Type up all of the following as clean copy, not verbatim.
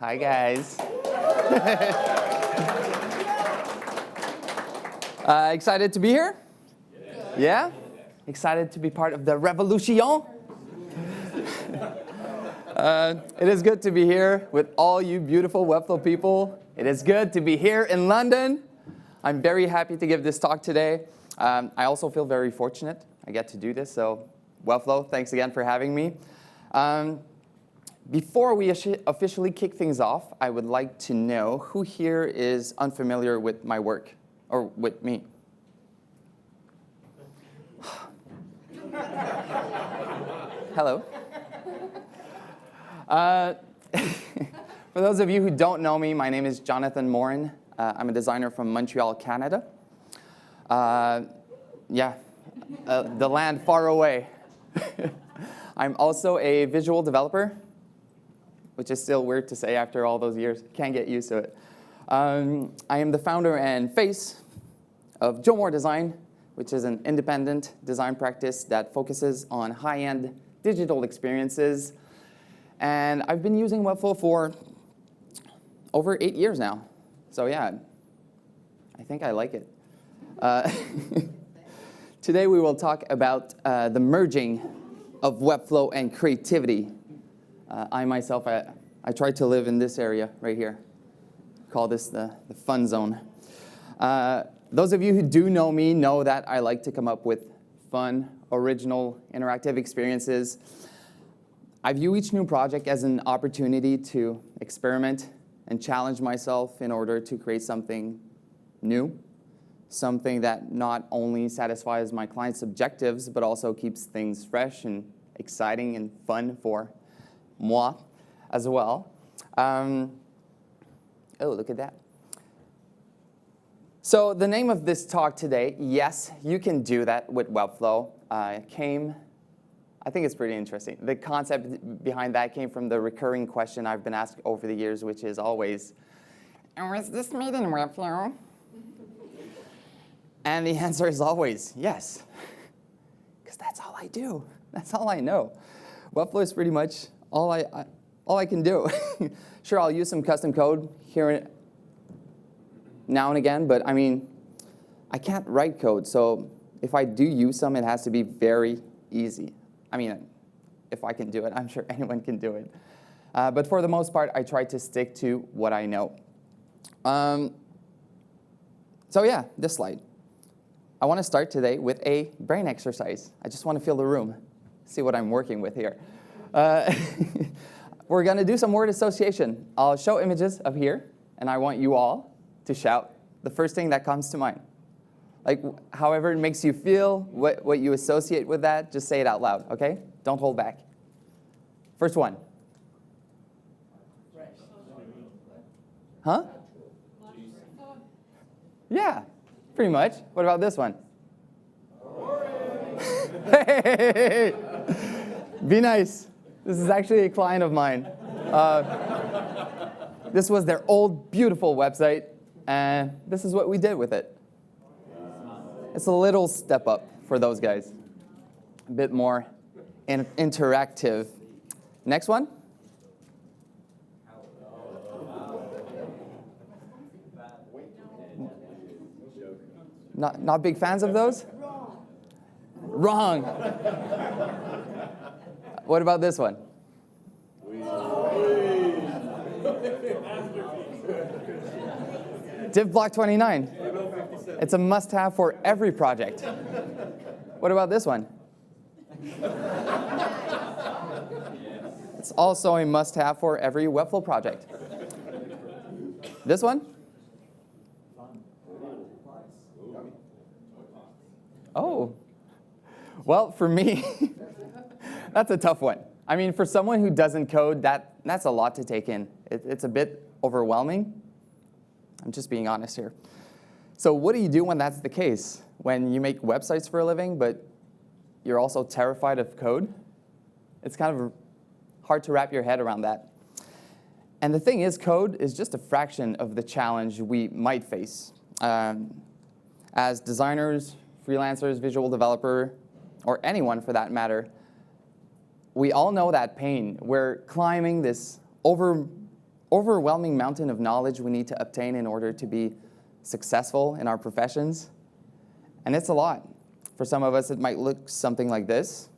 Hi, guys. Excited to be here? Yeah? Excited to be part of the revolution? It is good to be here with all you beautiful Webflow people. It is good to be here in London. I'm very happy to give this talk today. I also feel very fortunate I get to do this, so Webflow, thanks again for having me. Before we officially kick things off, I would like to know who here is unfamiliar with my work, or with me. Hello. For those of you who don't know me, my name is Jonathan Morin. I'm a designer from Montreal, Canada. The land far away. I'm also a visual developer, which is still weird to say after all those years. Can't get used to it. I am the founder and face of Jomor Design, which is an independent design practice that focuses on high-end digital experiences. And I've been using Webflow for over 8 years now. So yeah, I think I like it. Today we will talk about the merging of Webflow and creativity. I myself, I try to live in this area right here. Call this the fun zone. Those of you who do know me know that I like to come up with fun, original, interactive experiences. I view each new project as an opportunity to experiment and challenge myself in order to create something new, something that not only satisfies my clients' objectives, but also keeps things fresh and exciting and fun for moi as well. Oh, look at that. So the name of this talk today, yes, you can do that with Webflow, I think it's pretty interesting. The concept behind that came from the recurring question I've been asked over the years, which is always, is this made in Webflow? And the answer is always yes, because that's all I do. That's all I know. Webflow is pretty much all I can do. Sure, I'll use some custom code here now and again, but I mean, I can't write code, so if I do use some, it has to be very easy. I mean, if I can do it, I'm sure anyone can do it. But for the most part, I try to stick to what I know. So yeah, this slide. I want to start today with a brain exercise. I just want to feel the room, see what I'm working with here. We're going to do some word association. I'll show images up here, and I want you all to shout the first thing that comes to mind. Like, however it makes you feel, what you associate with that, just say it out loud, okay? Don't hold back. First one. Huh? Yeah, pretty much. What about this one? Hey! Be nice. This is actually a client of mine. This was their old, beautiful website, and this is what we did with it. It's a little step up for those guys. A bit more interactive. Next one. Not big fans of those? Wrong. What about this one? Div block 29. It's a must-have for every project. What about this one? It's also a must-have for every Webflow project. This one? Oh. Well, for me, that's a tough one. I mean, for someone who doesn't code, that's a lot to take in. It's a bit overwhelming. I'm just being honest here. So what do you do when that's the case? When you make websites for a living, but you're also terrified of code? It's kind of hard to wrap your head around that. And the thing is, code is just a fraction of the challenge we might face. As designers, freelancers, visual developer, or anyone for that matter, we all know that pain. We're climbing this overwhelming mountain of knowledge we need to obtain in order to be successful in our professions. And it's a lot. For some of us, it might look something like this.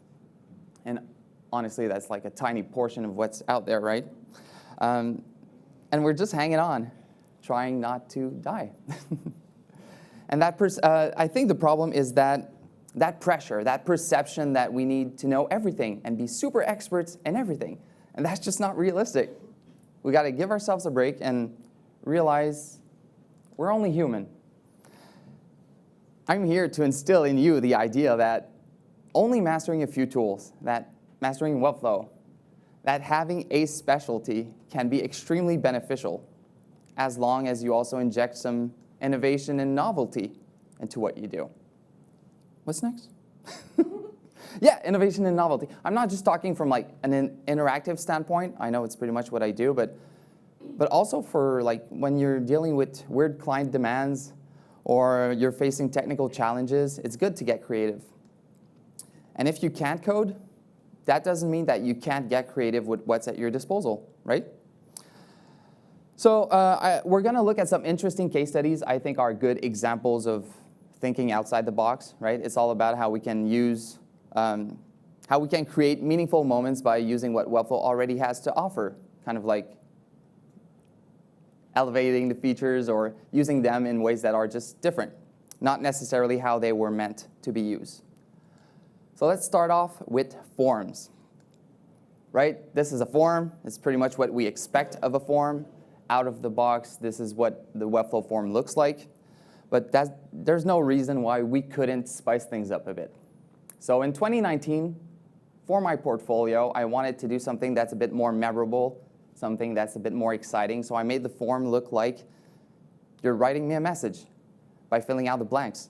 And honestly, that's like a tiny portion of what's out there, right? And we're just hanging on, trying not to die. And I think the problem is that pressure, that perception that we need to know everything and be super experts in everything. And that's just not realistic. We got to give ourselves a break and realize we're only human. I'm here to instill in you the idea that only mastering a few tools, that mastering Webflow, that having a specialty can be extremely beneficial as long as you also inject some innovation and novelty into what you do. What's next? Yeah, innovation and novelty. I'm not just talking from like an interactive standpoint. I know it's pretty much what I do, but also for like when you're dealing with weird client demands or you're facing technical challenges, it's good to get creative. And if you can't code, that doesn't mean that you can't get creative with what's at your disposal, right? So we're going to look at some interesting case studies I think are good examples of thinking outside the box, right? It's all about how we can use, how we can create meaningful moments by using what Webflow already has to offer, kind of like elevating the features or using them in ways that are just different, not necessarily how they were meant to be used. So let's start off with forms, right? This is a form. It's pretty much what we expect of a form. Out of the box, this is what the Webflow form looks like. But there's no reason why we couldn't spice things up a bit. So in 2019, for my portfolio, I wanted to do something that's a bit more memorable, something that's a bit more exciting. So I made the form look like you're writing me a message by filling out the blanks.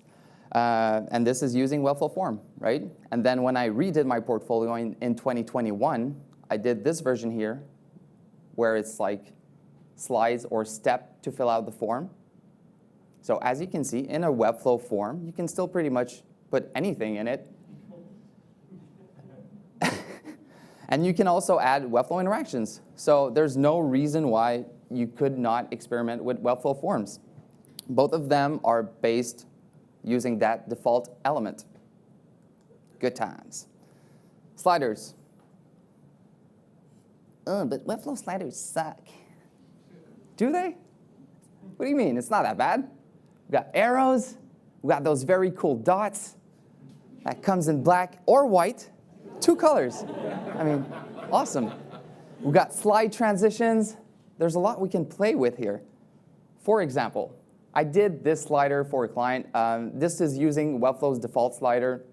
And this is using Webflow form, right? And then when I redid my portfolio in 2021, I did this version here, where it's like slides or step to fill out the form. So as you can see, in a Webflow form, you can still pretty much put anything in it. And you can also add Webflow interactions. So there's no reason why you could not experiment with Webflow forms. Both of them are based using that default element. Good times. Sliders. Oh, but Webflow sliders suck. Do they? What do you mean? It's not that bad. We've got arrows. We've got those very cool dots. That comes in black or white. 2 colors. I mean, awesome. We've got slide transitions. There's a lot we can play with here. For example, I did this slider for a client. This is using Webflow's default slider.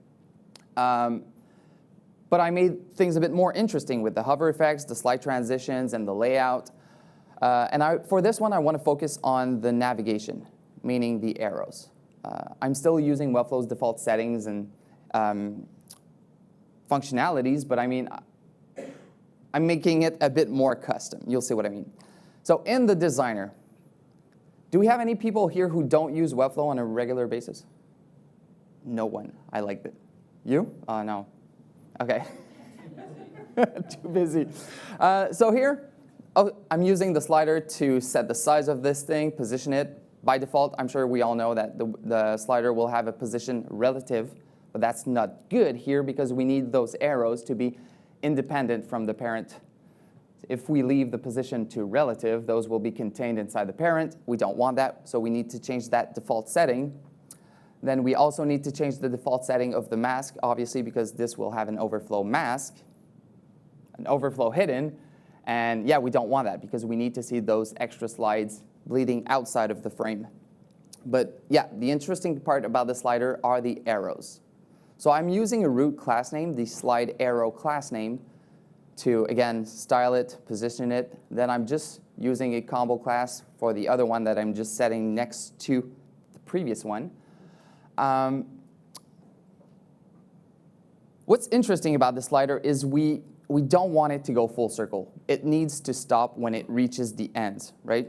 But I made things a bit more interesting with the hover effects, the slide transitions, and the layout. For this one, I want to focus on the navigation, meaning the arrows. I'm still using Webflow's default settings and functionalities, but I mean, I'm making it a bit more custom. You'll see what I mean. So in the designer, do we have any people here who don't use Webflow on a regular basis? No one. I liked it. You? Oh, no. Okay. Too busy. So here, I'm using the slider to set the size of this thing, position it. By default, I'm sure we all know that the slider will have a position relative, but that's not good here because we need those arrows to be independent from the parent. If we leave the position to relative, those will be contained inside the parent. We don't want that, so we need to change that default setting. Then we also need to change the default setting of the mask, obviously, because this will have an overflow mask, an overflow hidden. And yeah, we don't want that because we need to see those extra slides bleeding outside of the frame. But yeah, the interesting part about the slider are the arrows. So I'm using a root class name, the slide arrow class name, to, again, style it, position it. Then I'm just using a combo class for the other one that I'm just setting next to the previous one. What's interesting about the slider is we don't want it to go full circle. It needs to stop when it reaches the ends, right?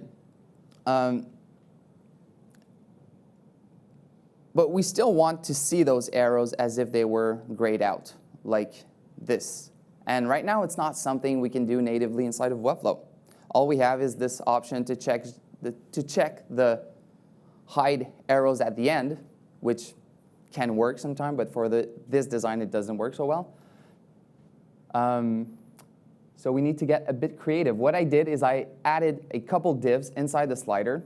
But we still want to see those arrows as if they were grayed out, like this. And right now, it's not something we can do natively inside of Webflow. all we have is this option to check the hide arrows at the end, which can work sometime, but for this design it doesn't work so well. So we need to get a bit creative. What I did is I added a couple divs inside the slider,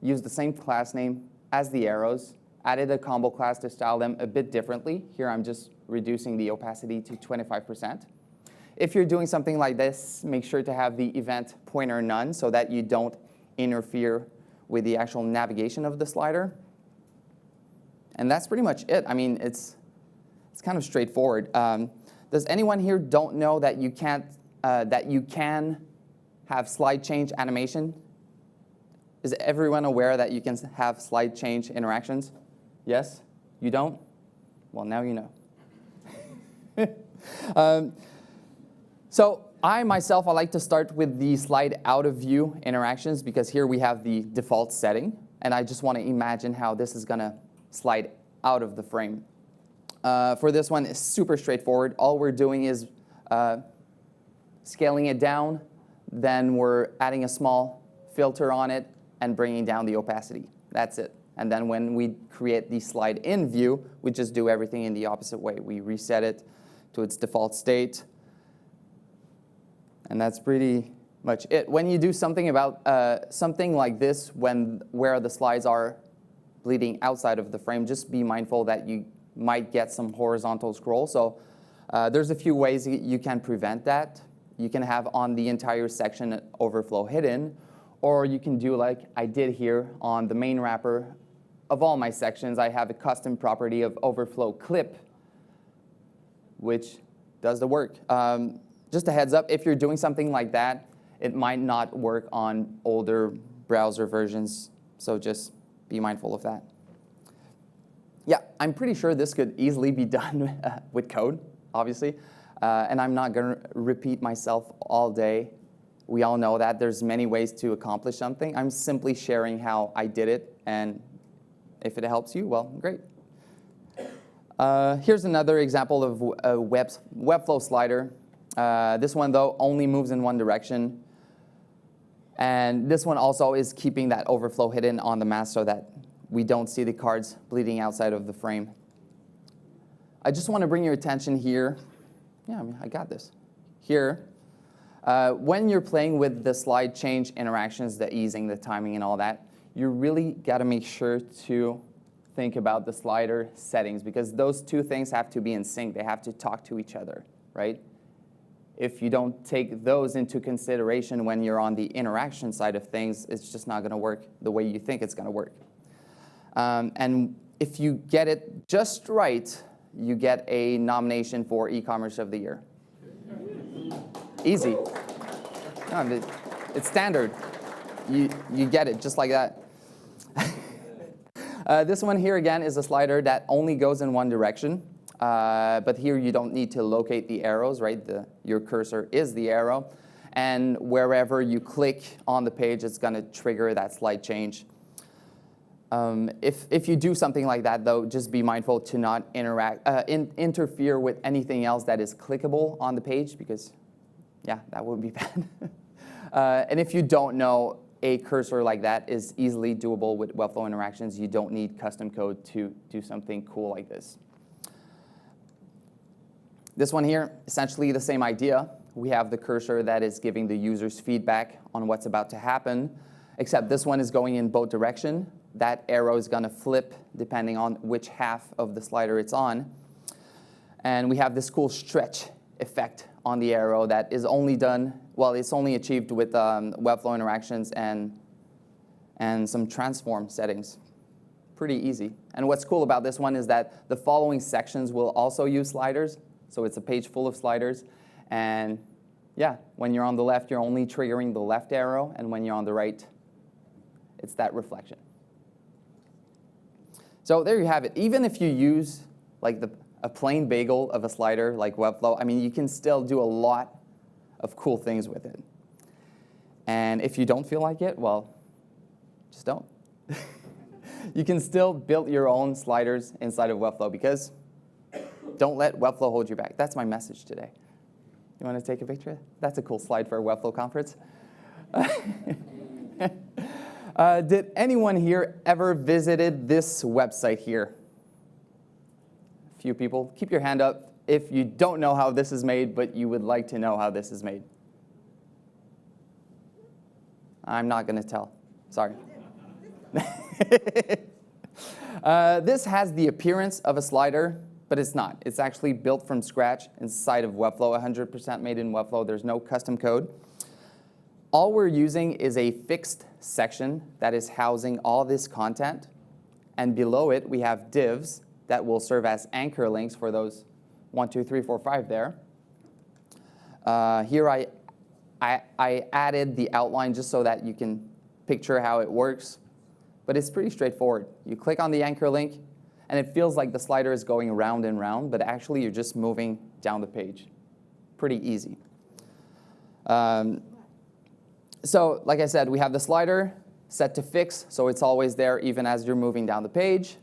used the same class name as the arrows, added a combo class to style them a bit differently. Here I'm just reducing the opacity to 25%. If you're doing something like this, make sure to have the event pointer none so that you don't interfere with the actual navigation of the slider. And that's pretty much it. I mean, it's kind of straightforward. Does anyone here don't know that you can have slide change animation? Is everyone aware that you can have slide change interactions? Yes? You don't? Well, now you know. So I myself, I like to start with the slide out of view interactions because here we have the default setting, and I just want to imagine how this is going to slide out of the frame. For this one, it's super straightforward. All we're doing is scaling it down, then we're adding a small filter on it and bringing down the opacity. That's it. And then when we create the slide in view, we just do everything in the opposite way. We reset it to its default state. And that's pretty much it. When you do something about something like this, where the slides are bleeding outside of the frame, just be mindful that you might get some horizontal scroll. So there's a few ways you can prevent that. You can have on the entire section overflow hidden, or you can do like I did here on the main wrapper of all my sections. I have a custom property of overflow clip, which does the work. Just a heads up, if you're doing something like that, it might not work on older browser versions, so just be mindful of that. Yeah, I'm pretty sure this could easily be done with code, obviously, and I'm not going to repeat myself all day. We all know that there's many ways to accomplish something. I'm simply sharing how I did it, and if it helps you, well, great. Here's another example of a Webflow slider. This one, though, only moves in one direction. And this one also is keeping that overflow hidden on the mask so that we don't see the cards bleeding outside of the frame. I just want to bring your attention here. Yeah, I mean, I got this. Here, when you're playing with the slide change interactions, the easing, the timing, and all that, you really got to make sure to think about the slider settings because those two things have to be in sync. They have to talk to each other, right? If you don't take those into consideration when you're on the interaction side of things, it's just not going to work the way you think it's going to work. And if you get it just right, you get a nomination for e-commerce of the year. Easy. No, it's standard. You get it just like that. This one here again is a slider that only goes in one direction. But here you don't need to locate the arrows, right? Your cursor is the arrow. And wherever you click on the page, it's going to trigger that slide change. If you do something like that, though, just be mindful to not interfere with anything else that is clickable on the page because, yeah, that would be bad. And if you don't know, a cursor like that is easily doable with Webflow interactions. You don't need custom code to do something cool like this. This one here, essentially the same idea. We have the cursor that is giving the users feedback on what's about to happen, except this one is going in both directions. That arrow is going to flip depending on which half of the slider it's on. And we have this cool stretch effect on the arrow that is only done, well, it's only achieved with Webflow interactions and some transform settings. Pretty easy. And what's cool about this one is that the following sections will also use sliders. So it's a page full of sliders. And yeah, when you're on the left, you're only triggering the left arrow. And when you're on the right, it's that reflection. So there you have it. Even if you use like a plain bagel of a slider like Webflow, I mean, you can still do a lot of cool things with it. And if you don't feel like it, well, just don't. You can still build your own sliders inside of Webflow because don't let Webflow hold you back. That's my message today. You want to take a picture? That's a cool slide for a Webflow conference. Did anyone here ever visited this website here? A few people. Keep your hand up if you don't know how this is made, but you would like to know how this is made. I'm not going to tell. Sorry. This has the appearance of a slider, but it's not. It's actually built from scratch inside of Webflow, 100% made in Webflow. There's no custom code. All we're using is a fixed section that is housing all this content. And below it, we have divs that will serve as anchor links for those 1, 2, 3, 4, 5 there. Here I added the outline just so that you can picture how it works. But it's pretty straightforward. You click on the anchor link, and it feels like the slider is going round and round, but actually you're just moving down the page. Pretty easy. So like I said, we have the slider set to fix, so it's always there even as you're moving down the page.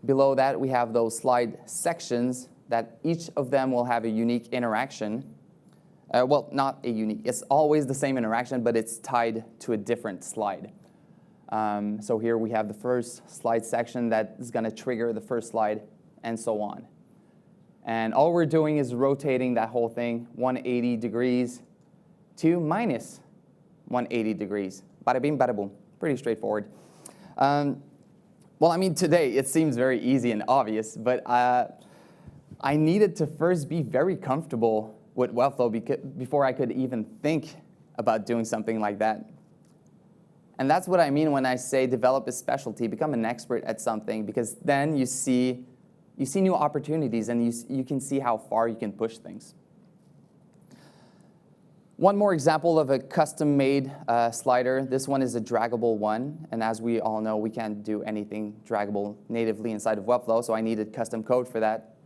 Below that, we have those slide sections that each of them will have a unique interaction. Well, not a unique. It's always the same interaction, but it's tied to a different slide. So here we have the first slide section that is going to trigger the first slide, and so on. And all we're doing is rotating that whole thing 180 degrees to minus 180 degrees. Bada bing, bada boom. Pretty straightforward. Well, I mean, today it seems very easy and obvious, but I needed to first be very comfortable with Webflow before I could even think about doing something like that. And that's what I mean when I say develop a specialty, become an expert at something, because then you see new opportunities and you can see how far you can push things. One more example of a custom-made slider. This one is a draggable one, and as we all know, we can't do anything draggable natively inside of Webflow, so I needed custom code for that.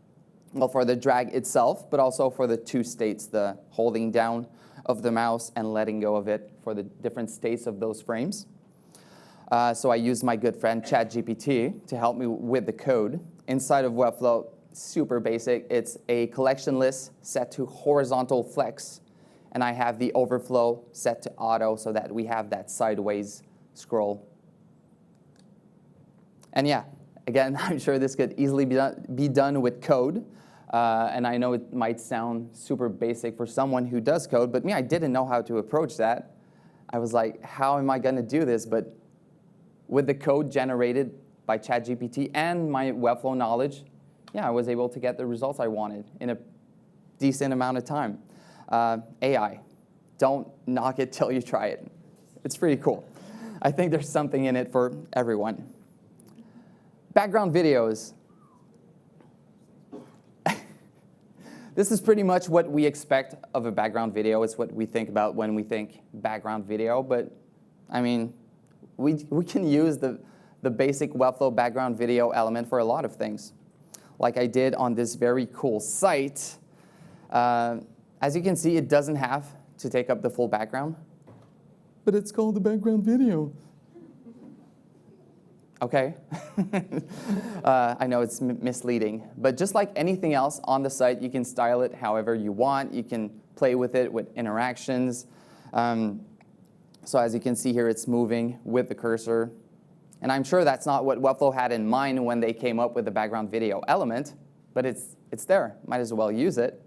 Well, for the drag itself, but also for the two states, the holding down of the mouse and letting go of it for the different states of those frames. So I used my good friend ChatGPT to help me with the code. Inside of Webflow, super basic. It's a collection list set to horizontal flex, and I have the overflow set to auto so that we have that sideways scroll. And yeah, again, I'm sure this could easily be done with code. And I know it might sound super basic for someone who does code, but me, I didn't know how to approach that. I was like, how am I going to do this? But with the code generated by ChatGPT and my Webflow knowledge, yeah, I was able to get the results I wanted in a decent amount of time. AI, don't knock it till you try it. It's pretty cool. I think there's something in it for everyone. Background videos. This is pretty much what we expect of a background video. It's what we think about when we think background video. But, I mean, we can use the basic Webflow background video element for a lot of things, like I did on this very cool site. As you can see, it doesn't have to take up the full background, but it's called the background video. Okay. I know it's misleading, but just like anything else on the site, you can style it however you want. You can play with it with interactions. So as you can see here, it's moving with the cursor. And I'm sure that's not what Webflow had in mind when they came up with the background video element, but it's there. Might as well use it.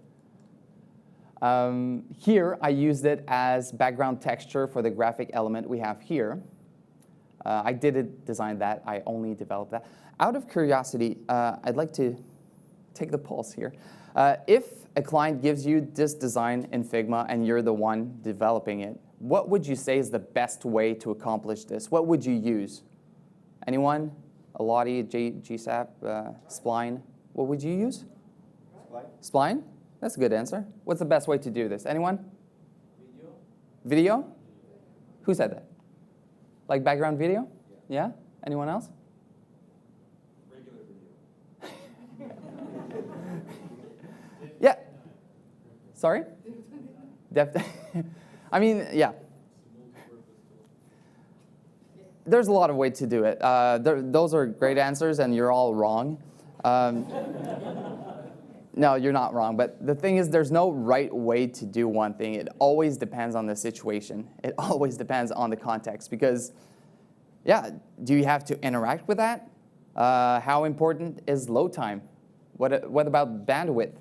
Here, I used it as background texture for the graphic element we have here. I didn't design that. I only developed that. Out of curiosity, I'd like to take the pulse here. If a client gives you this design in Figma and you're the one developing it, what would you say is the best way to accomplish this? What would you use? Anyone? Alati, GSAP, Spline? What would you use? Spline. Spline? That's a good answer. What's the best way to do this? Anyone? Video. Video? Who said that? Like background video? Yeah? Anyone else? Regular video. Yeah. Sorry? I mean, yeah. There's a lot of ways to do it. Those are great answers, and you're all wrong. No, you're not wrong. But the thing is, there's no right way to do one thing. It always depends on the situation. It always depends on the context. Because, yeah, do you have to interact with that? How important is load time? What about bandwidth?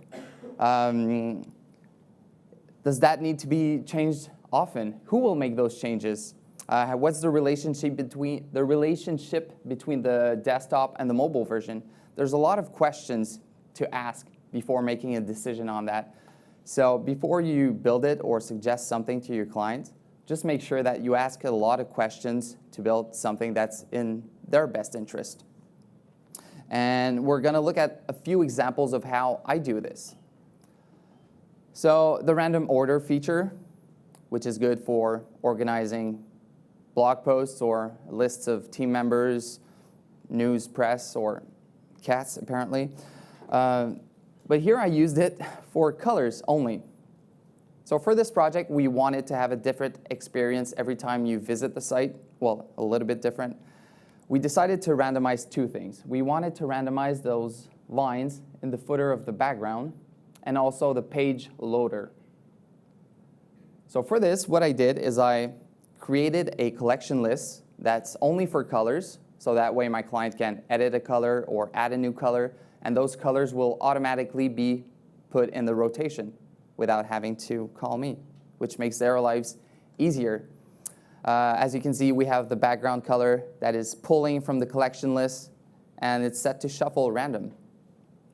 Does that need to be changed often? Who will make those changes? What's the relationship between the desktop and the mobile version? There's a lot of questions to ask before making a decision on that. So before you build it or suggest something to your client, just make sure that you ask a lot of questions to build something that's in their best interest. And we're going to look at a few examples of how I do this. So the random order feature, which is good for organizing blog posts or lists of team members, news, press, or cats, apparently. But here I used it for colors only. So for this project, we wanted to have a different experience every time you visit the site. Well, a little bit different. We decided to randomize two things. We wanted to randomize those lines in the footer of the background and also the page loader. So for this, what I did is I created a collection list that's only for colors, so that way my client can edit a color or add a new color, and those colors will automatically be put in the rotation without having to call me, which makes their lives easier. As you can see, we have the background color that is pulling from the collection list, and it's set to shuffle random.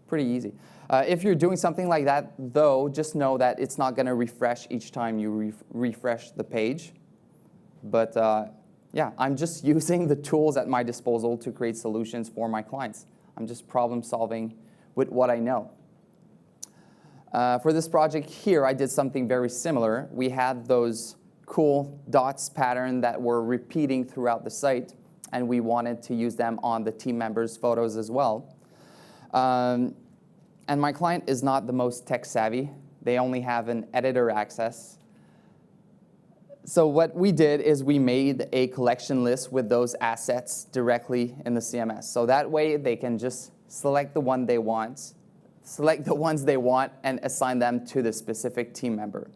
Pretty easy. If you're doing something like that, though, just know that it's not going to refresh each time you refresh the page. But yeah, I'm just using the tools at my disposal to create solutions for my clients. I'm just problem solving with what I know. For this project here, I did something very similar. We had those cool dots pattern that were repeating throughout the site, and we wanted to use them on the team members' photos as well. And my client is not the most tech savvy. They only have an editor access. So what we did is we made a collection list with those assets directly in the CMS. So that way they can just select the ones they want, and assign them to the specific team member.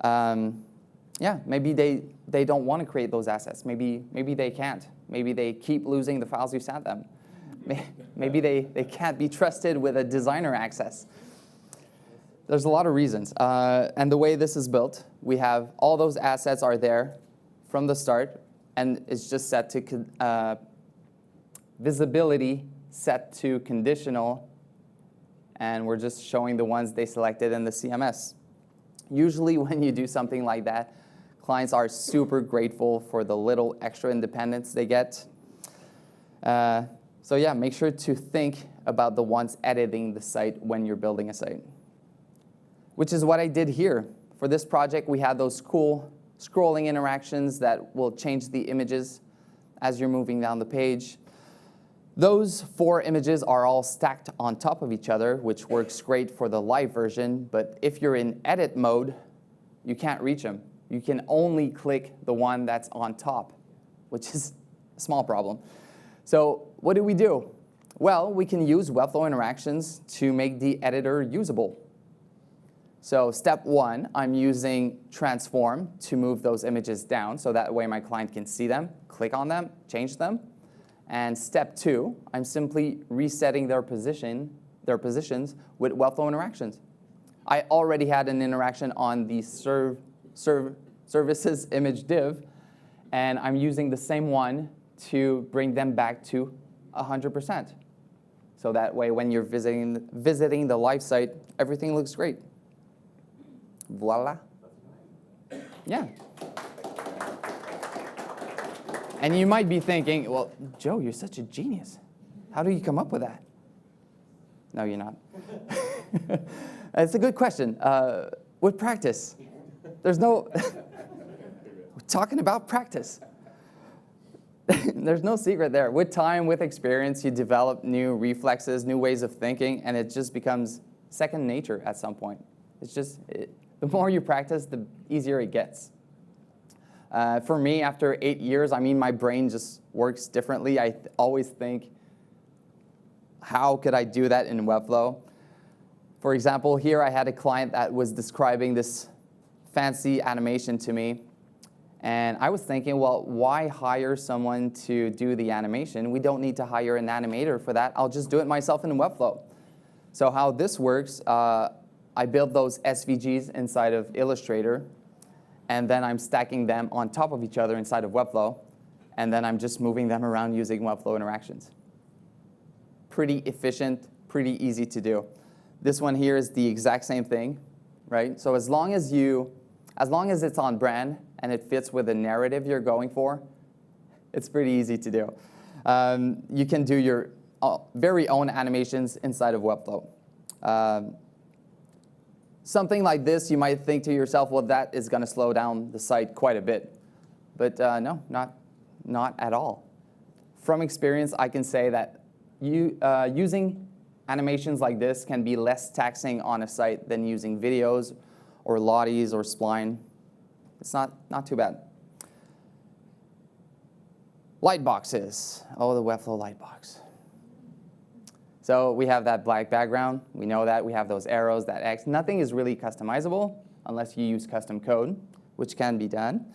Yeah, maybe they don't want to create those assets. Maybe they can't. Maybe they keep losing the files you sent them. Maybe they can't be trusted with a designer access. There's a lot of reasons. And the way this is built, we have all those assets are there from the start, and it's just set to visibility set to conditional, and we're just showing the ones they selected in the CMS. Usually when you do something like that, clients are super grateful for the little extra independence they get. So yeah, make sure to think about the ones editing the site when you're building a site. Which is what I did here. For this project, we had those cool scrolling interactions that will change the images as you're moving down the page. Those 4 images are all stacked on top of each other, which works great for the live version, but if you're in edit mode, you can't reach them. You can only click the one that's on top, which is a small problem. So what do? Well, we can use Webflow interactions to make the editor usable. So step 1, I'm using transform to move those images down, so that way my client can see them, click on them, change them. And step 2, I'm simply resetting their positions with Webflow interactions. I already had an interaction on the services image div, and I'm using the same one to bring them back to 100%. So that way, when you're visiting the live site, everything looks great. Voila. Yeah. And you might be thinking, well, Joe, you're such a genius. How do you come up with that? No, you're not. It's a good question. With practice, there's no, we're talking about practice. There's no secret there. With time, with experience, you develop new reflexes, new ways of thinking, and it just becomes second nature at some point. It's just, the more you practice, the easier it gets. For me, after 8 years, my brain just works differently. I always think, how could I do that in Webflow? For example, here I had a client that was describing this fancy animation to me. And I was thinking, well, why hire someone to do the animation? We don't need to hire an animator for that. I'll just do it myself in Webflow. So how this works, I build those SVGs inside of Illustrator, and then I'm stacking them on top of each other inside of Webflow, and then I'm just moving them around using Webflow interactions. Pretty efficient, pretty easy to do. This one here is the exact same thing, right? So as long as it's on brand and it fits with the narrative you're going for, it's pretty easy to do. You can do your very own animations inside of Webflow. Something like this, you might think to yourself, well, that is going to slow down the site quite a bit. But no, not at all. From experience, I can say that using animations like this can be less taxing on a site than using videos or Lotties or Spline. It's not too bad. Lightboxes. Oh, the Webflow lightbox. So we have that black background. We know that. We have those arrows, that X. Nothing is really customizable unless you use custom code, which can be done.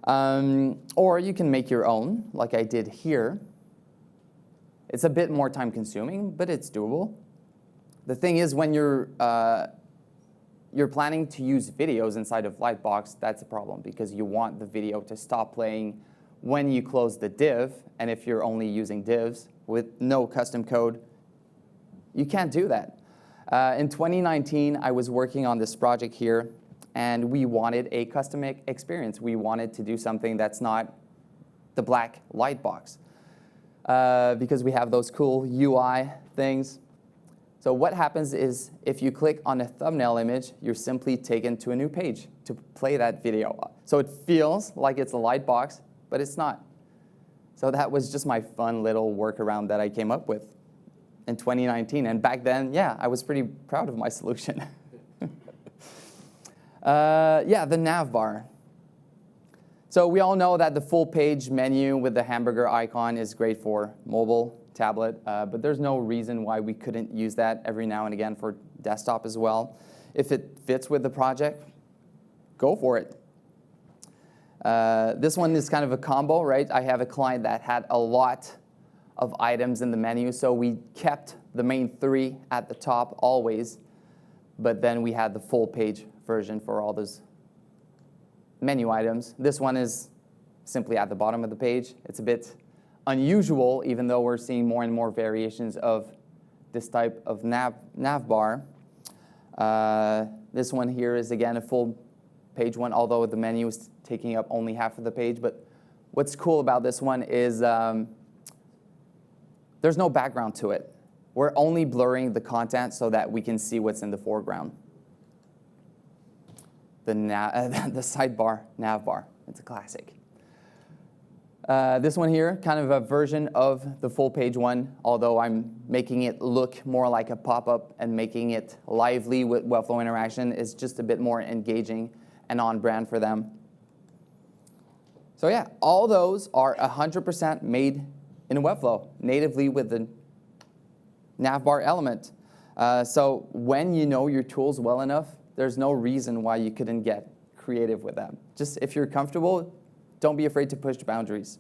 Or you can make your own, like I did here. It's a bit more time consuming, but it's doable. The thing is, when you're planning to use videos inside of Lightbox, that's a problem because you want the video to stop playing when you close the div. And if you're only using divs with no custom code, you can't do that. In 2019, I was working on this project here, and we wanted a custom experience. We wanted to do something that's not the black Lightbox because we have those cool UI things. So what happens is if you click on a thumbnail image, you're simply taken to a new page to play that video. So it feels like it's a Lightbox, but it's not. So that was just my fun little workaround that I came up with in 2019. And back then, yeah, I was pretty proud of my solution. Yeah, the navbar. So we all know that the full page menu with the hamburger icon is great for mobile, tablet, but there's no reason why we couldn't use that every now and again for desktop as well. If it fits with the project, go for it. This one is kind of a combo, right? I have a client that had a lot of items in the menu, so we kept the main 3 at the top always, but then we had the full page version for all those menu items. This one is simply at the bottom of the page. It's a bit unusual, even though we're seeing more and more variations of this type of navbar. This one here is, again, a full page one, although the menu is taking up only half of the page. But what's cool about this one is there's no background to it. We're only blurring the content so that we can see what's in the foreground. The sidebar navbar, it's a classic. This one here, kind of a version of the full page one, although I'm making it look more like a pop-up and making it lively with Webflow interaction is just a bit more engaging and on brand for them. So yeah, all those are 100% made in Webflow, natively with the navbar element. So when you know your tools well enough, there's no reason why you couldn't get creative with them. Just if you're comfortable, don't be afraid to push the boundaries.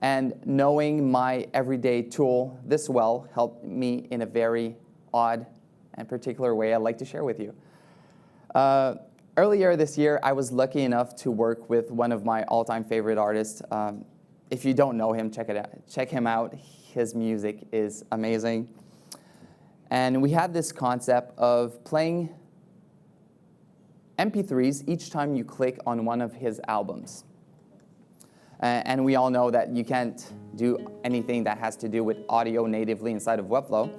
And knowing my everyday tool this well helped me in a very odd and particular way I'd like to share with you. Earlier this year, I was lucky enough to work with one of my all-time favorite artists. If you don't know him, check him out. His music is amazing. And we had this concept of playing MP3s each time you click on one of his albums. And we all know that you can't do anything that has to do with audio natively inside of Webflow.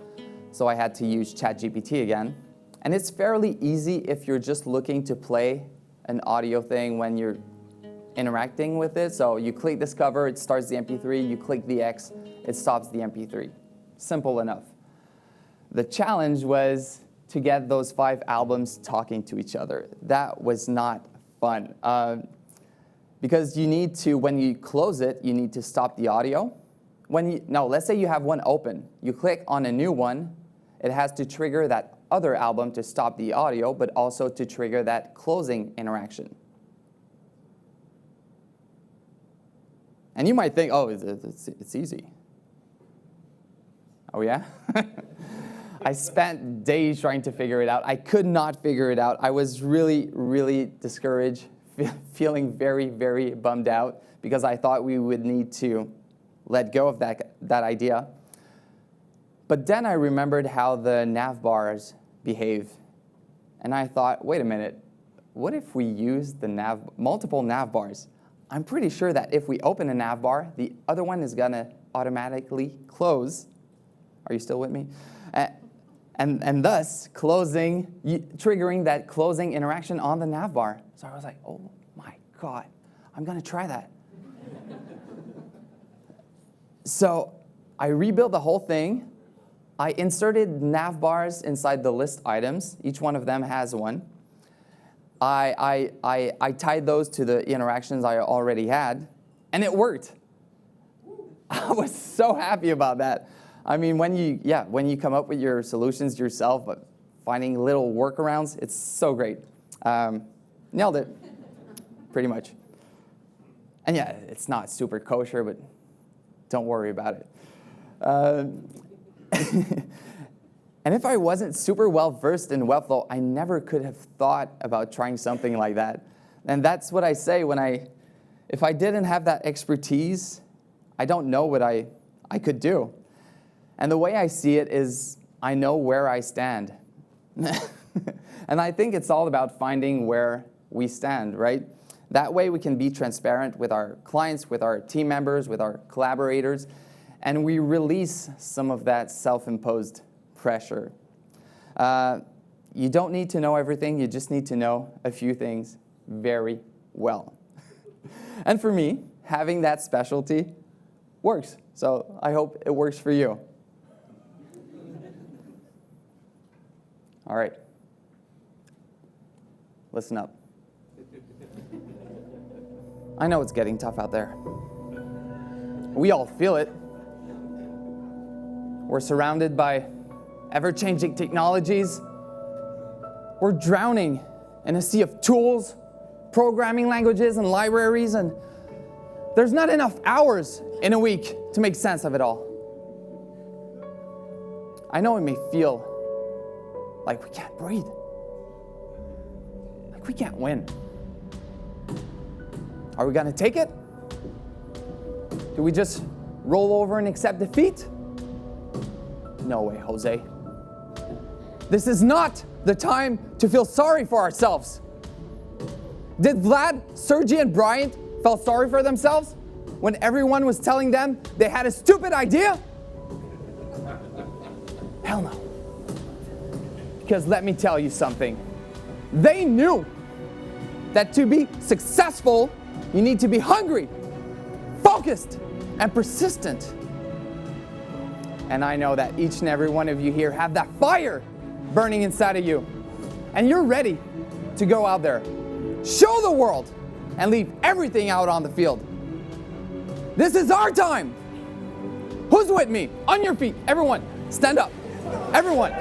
So I had to use ChatGPT again. And it's fairly easy if you're just looking to play an audio thing when you're interacting with it. So you click discover, it starts the MP3. You click the X, it stops the MP3. Simple enough. The challenge was to get those 5 albums talking to each other. That was not fun. Because you need to, when you close it, you need to stop the audio. Let's say you have one open. You click on a new one, it has to trigger that other album to stop the audio, but also to trigger that closing interaction. And you might think, oh, it's easy. Oh, yeah? I spent days trying to figure it out. I could not figure it out. I was really, really discouraged, feeling very, very bummed out because I thought we would need to let go of that idea. But then I remembered how the navbars behave. And I thought, wait a minute, what if we use the multiple navbars? I'm pretty sure that if we open a navbar, the other one is going to automatically close. Are you still with me? And thus triggering that closing interaction on the navbar. So I was like, oh my God, I'm going to try that. So I rebuilt the whole thing. I inserted navbars inside the list items. Each one of them has one. I tied those to the interactions I already had, and it worked. I was so happy about that. I mean, when you come up with your solutions yourself, but finding little workarounds, it's so great. Nailed it, pretty much. And yeah, it's not super kosher, but don't worry about it. And if I wasn't super well versed in Webflow, I never could have thought about trying something like that. And that's what I say if I didn't have that expertise, I don't know what I could do. And the way I see it is I know where I stand. And I think it's all about finding where we stand, right? That way we can be transparent with our clients, with our team members, with our collaborators, and we release some of that self-imposed pressure. You don't need to know everything, you just need to know a few things very well. And for me, having that specialty works. So I hope it works for you. All right. Listen up. I know it's getting tough out there. We all feel it. We're surrounded by ever-changing technologies. We're drowning in a sea of tools, programming languages, and libraries, and there's not enough hours in a week to make sense of it all. I know it may feel like we can't breathe, like we can't win. Are we gonna take it? Do we just roll over and accept defeat? No way, Jose. This is not the time to feel sorry for ourselves. Did Vlad, Sergi, and Bryant feel sorry for themselves when everyone was telling them they had a stupid idea? Hell no. Because let me tell you something. They knew that to be successful, you need to be hungry, focused, and persistent. And I know that each and every one of you here have that fire burning inside of you. And you're ready to go out there, show the world, and leave everything out on the field. This is our time. Who's with me? On your feet. Everyone, stand up. Everyone.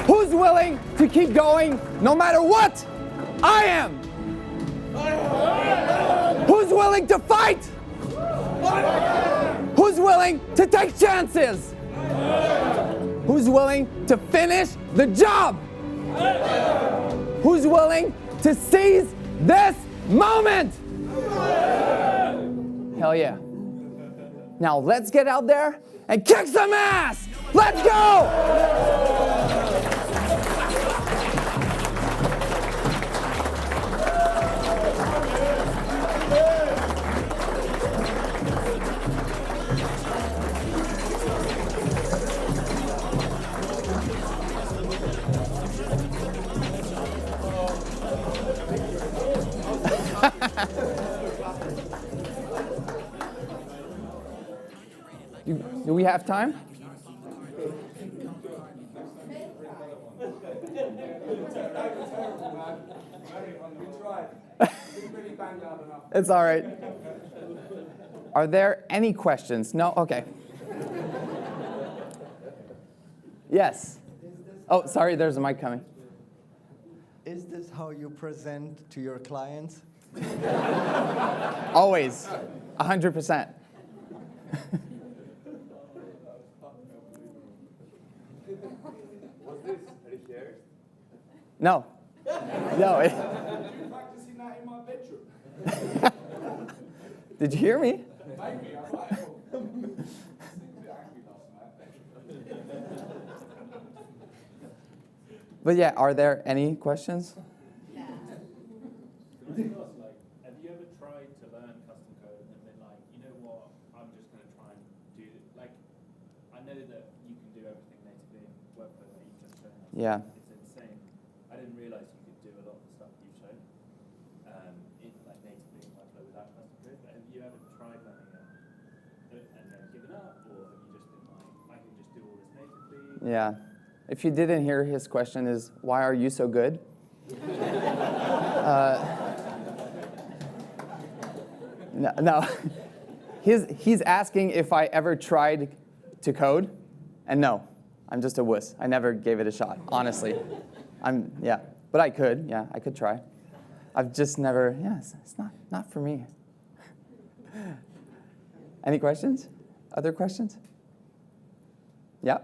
Who's willing to keep going no matter what? I am. Who's willing to fight? Who's willing to take chances? Who's willing to finish the job? Who's willing to seize this moment? Hell yeah. Now let's get out there and kick some ass! Let's go! Do we have time? It's all right. Are there any questions? No? Okay. Yes. Oh, sorry, there's a mic coming. Is this how you present to your clients? Always. 100%. Was this rehearsed? No. No. You're practicing that in my bedroom. Did you hear me? Maybe, I might have. Seems a bit angry last night. But yeah, are there any questions? Like, have you ever tried to learn custom code and then been like, you know what, I'm just going to try and do, like, I know that you can do everything natively in Webflow that you've just shown us. Yeah. It's insane. I didn't realize you could do a lot of the stuff you've shown in, like, natively in Webflow without custom code. But have you ever tried learning it and then given up, or have you just been like, I can just do all this natively? Yeah. If you didn't hear, his question is, why are you so good? No. He's asking if I ever tried to code, and no, I'm just a wuss. I never gave it a shot, honestly. But I could, I could try. I've just never, it's not for me. Any questions? Other questions? Yeah?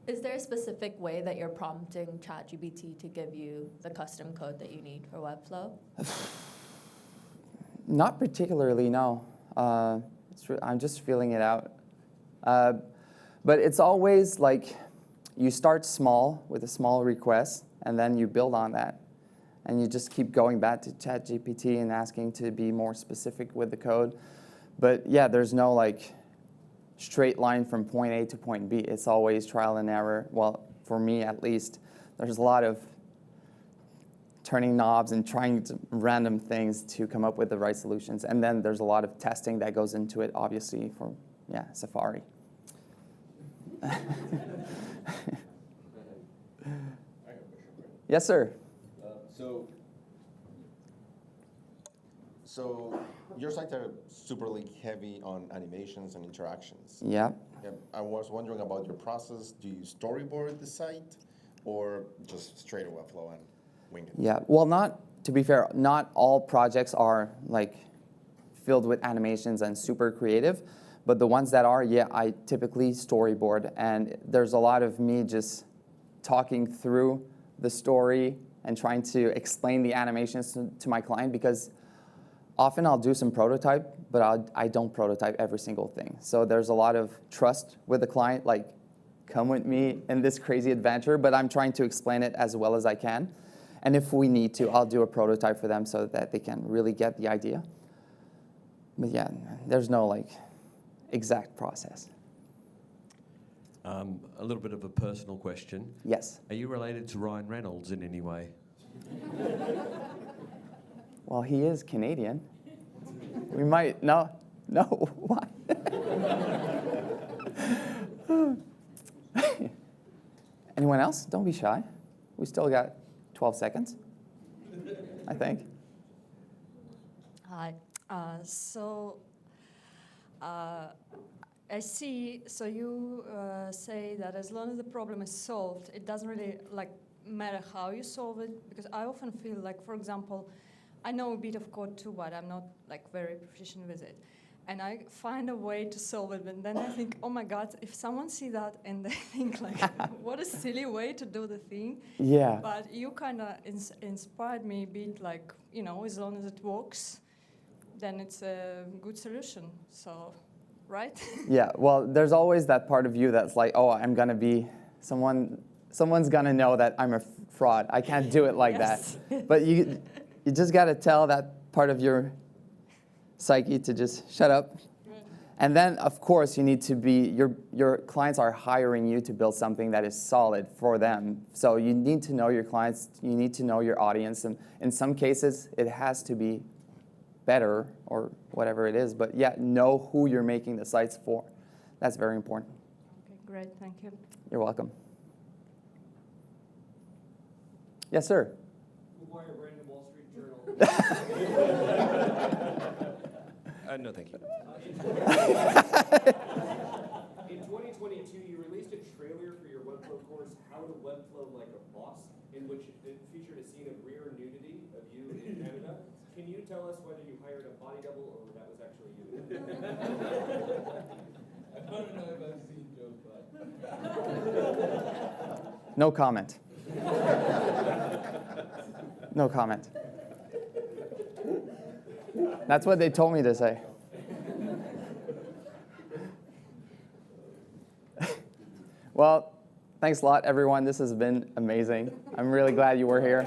Is there a specific way that you're prompting ChatGPT to give you the custom code that you need for Webflow? Not particularly, no. I'm just feeling it out. But it's always like you start small with a small request, and then you build on that. And you just keep going back to ChatGPT and asking to be more specific with the code. But yeah, there's no like straight line from point A to point B. It's always trial and error. Well, for me at least, there's a lot of turning knobs and trying random things to come up with the right solutions. And then there's a lot of testing that goes into it, obviously, for Safari. Yes, sir. So your sites are super heavy on animations and interactions. Yeah. I was wondering about your process. Do you storyboard the site or just straight to Webflow and wing it? Yeah. Well, to be fair, not all projects are like filled with animations and super creative, but the ones that are, I typically storyboard, and there's a lot of me just talking through the story and trying to explain the animations to my client, because often I'll do some prototype, but I don't prototype every single thing. So there's a lot of trust with the client, like, come with me in this crazy adventure, but I'm trying to explain it as well as I can. And if we need to, I'll do a prototype for them so that they can really get the idea. But yeah, there's no like exact process. A little bit of a personal question. Yes. Are you related to Ryan Reynolds in any way? Well, he is Canadian. We might, no, why? Anyone else? Don't be shy. We still got 12 seconds, I think. Hi. I see. So you say that as long as the problem is solved, it doesn't really matter how you solve it. Because I often feel like, for example, I know a bit of code too, but I'm not very proficient with it. And I find a way to solve it, but then I think, oh my God, if someone see that and they think what a silly way to do the thing. Yeah. But you kind of inspired me a bit, as long as it works, then it's a good solution. So, right? Yeah. Well, there's always that part of you that's like, oh, I'm gonna be someone's gonna know that I'm a fraud. I can't do it like Yes. that. But you just gotta tell that part of your psyche to just shut up. And then, of course, you need to be, your clients are hiring you to build something that is solid for them. So you need to know your clients, you need to know your audience, and in some cases, it has to be better or whatever it is. But yeah, know who you're making the sites for. That's very important. Okay, great, thank you. You're welcome. Yes, sir. Who bought your brand in Wall Street Journal? No, thank you. In 2022, you released a trailer for your Webflow course, How to Webflow Like a Boss, in which it featured a scene of rear nudity of you in Canada. Can you tell us whether you hired a body double or that was actually you? I don't know if I've seen Joe's butt. No comment. No comment. That's what they told me to say. Well, thanks a lot, everyone. This has been amazing. I'm really glad you were here.